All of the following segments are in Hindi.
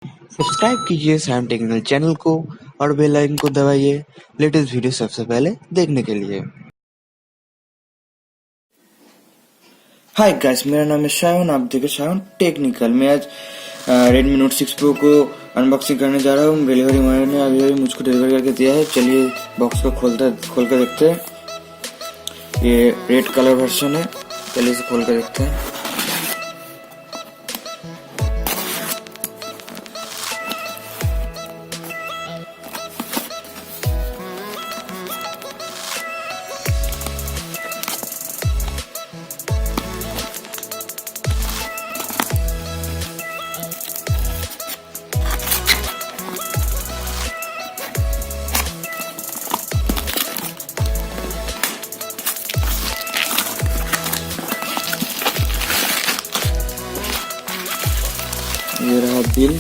सब्सक्राइब कीजिए सायन टेक्निकल चैनल को और बेल आइकन को दबाइए लेटेस्ट वीडियो सबसे पहले देखने के लिए। हाय गाइस, मेरा नाम है शायन। आप देखें शायन टेक्निकल। मैं आज Redmi Note 6 Pro को अनबॉक्सिंग करने जा रहा हूँ। डिलीवरी मैन ने अभी मुझको डिलीवर करके दिया है। चलिए बॉक्स को खोल कर देखते हैं। ये रेड कलर वर्जन है। चलिए इसे खोल कर देखते हैं। ये रहा बिल,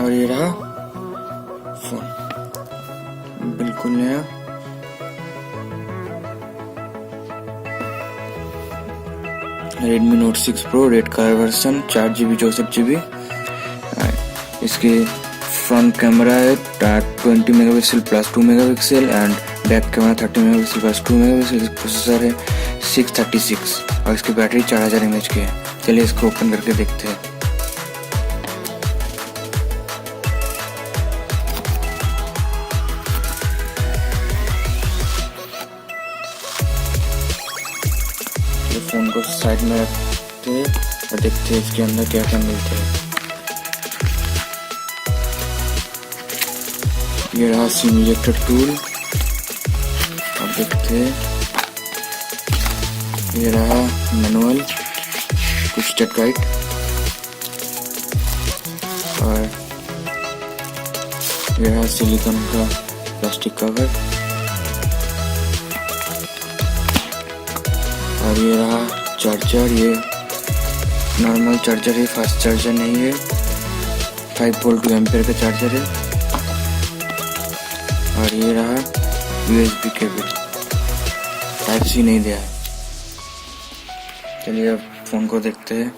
और ये रहा फोन, बिल्कुल नया। Redmi Note 6 Pro red colour version, 4GB 64GB। इसके फ्रंट कैमरा है 20 megapixel plus 2 megapixel and back camera 30 megapixel plus 2 megapixel. Processor है 636 और इसकी बैटरी 4000 mAh की है। चलिए इसको ओपन करके देखते हैं। फोन को साइड में रखते हैं और देखते हैं इसके अंदर क्या क्या मिलता है। ये रहा सिम इजेक्टर टूल, अब देखते हैं। ये रहा मैनुअल, कुछ स्टेप गाइड और ये रहा सिलिकॉन का प्लास्टिक कवर और ये रहा चार्जर। ये नॉर्मल चार्जर है, फास्ट चार्जर नहीं है। 5 वोल्ट 2 एम्पीयर का चार्जर है। और ये रहा USB केबल, टाइप सी नहीं दिया है। चलिए अब फोन को देखते हैं।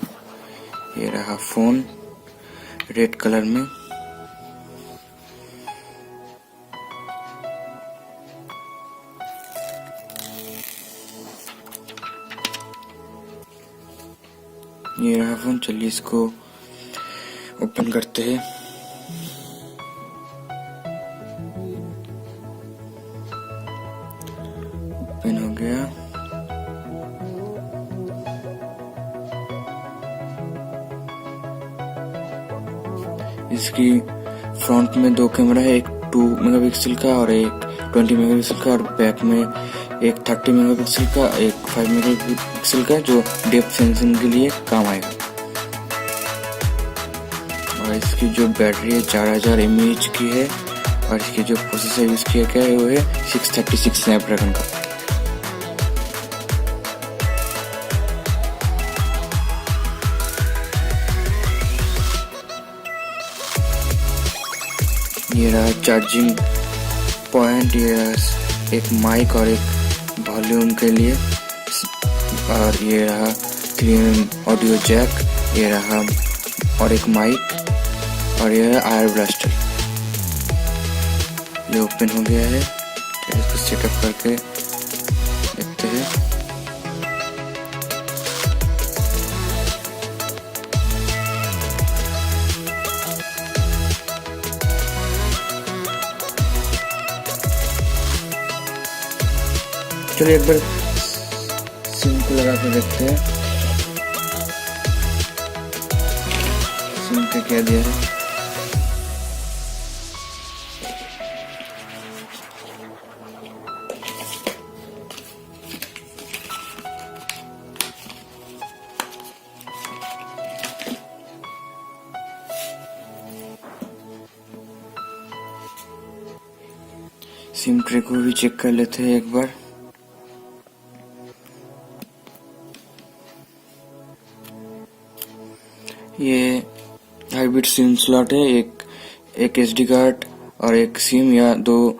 ये रहा फोन रेड कलर में। ये रहा फोन। चलिए इसको ओपन करते हैं। ओपन हो गया। इसकी फ्रंट में 2 कैमरा है, एक 2 मेगापिक्सल का और एक 20 मेगापिक्सल का, और बैक में एक 30 मेगापिक्सल का, एक 5 मेगापिक्सल का, जो डेप्थ सेंसिंग के लिए काम आएगा। और इसकी जो बैटरी है 4000 mAh की है और इसकी जो प्रोसेसर यूज किया गया है वो है 636 स्नैपड्रैगन का। ये रहा चार्जिंग पॉइंट, ये रहा एक माइक और एक वॉल्यूम के लिए, और ये रहा 3 ऑडियो जैक, ये रहा और एक माइक, और ये रहा आयर ब्लास्टर। ये ओपन हो गया है। इसको सेटअप करके देखते हैं। चलिए एक बार सिम को लगा कर देखते हैं। सिम पे क्या दिया है। सिम ट्रे को भी चेक कर लेते हैं एक बार। ये हाइब्रिड सिम स्लॉट है, एक SD कार्ड और एक सिम या 2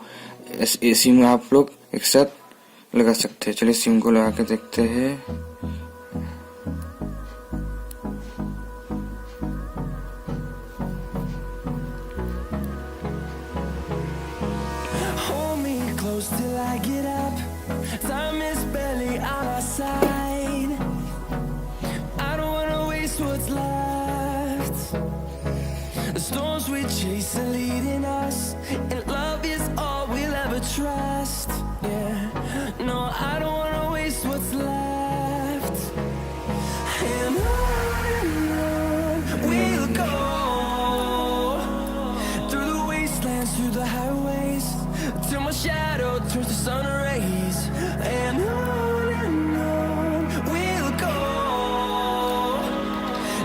सिम आप लोग एक साथ लगा सकते हैं। चलिए सिम को लगा के देखते हैं। Hold me close till I get up. Time is barely on our side. I don't wanna waste what's left. The storms we chase are leading us, and love is all we'll ever trust. Yeah, no, I don't wanna waste what's left. And on we'll go, through the wastelands, through the highways, till my shadow turns to sun rays. And on we'll go,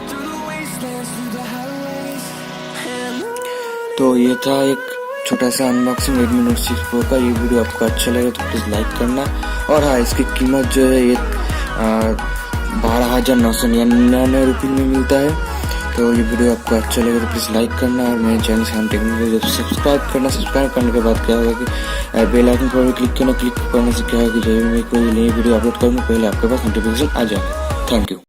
through the wastelands, through the highways. And on. तो ये था एक छोटा सा अनबॉक्सिंग Redmi Note 6 Pro का। ये वीडियो आपको अच्छा लगे तो प्लीज़ लाइक करना। और हाँ, इसकी कीमत जो है ये 12,999 रुपये में मिलता है। तो ये वीडियो आपको अच्छा लगे तो प्लीज़ लाइक करना और मेरे चैनल SAYAN टेक्निकल सब्सक्राइब करना। सब्सक्राइब करने के बाद क्या होगा कि बेल आइकन पर भी क्लिक करना। क्लिक करने से क्या होगा कि जब मैं कोई नई वीडियो अपलोड करूँगा पहले आपके पास नोटिफिकेशन आ जाएगा। Thank you.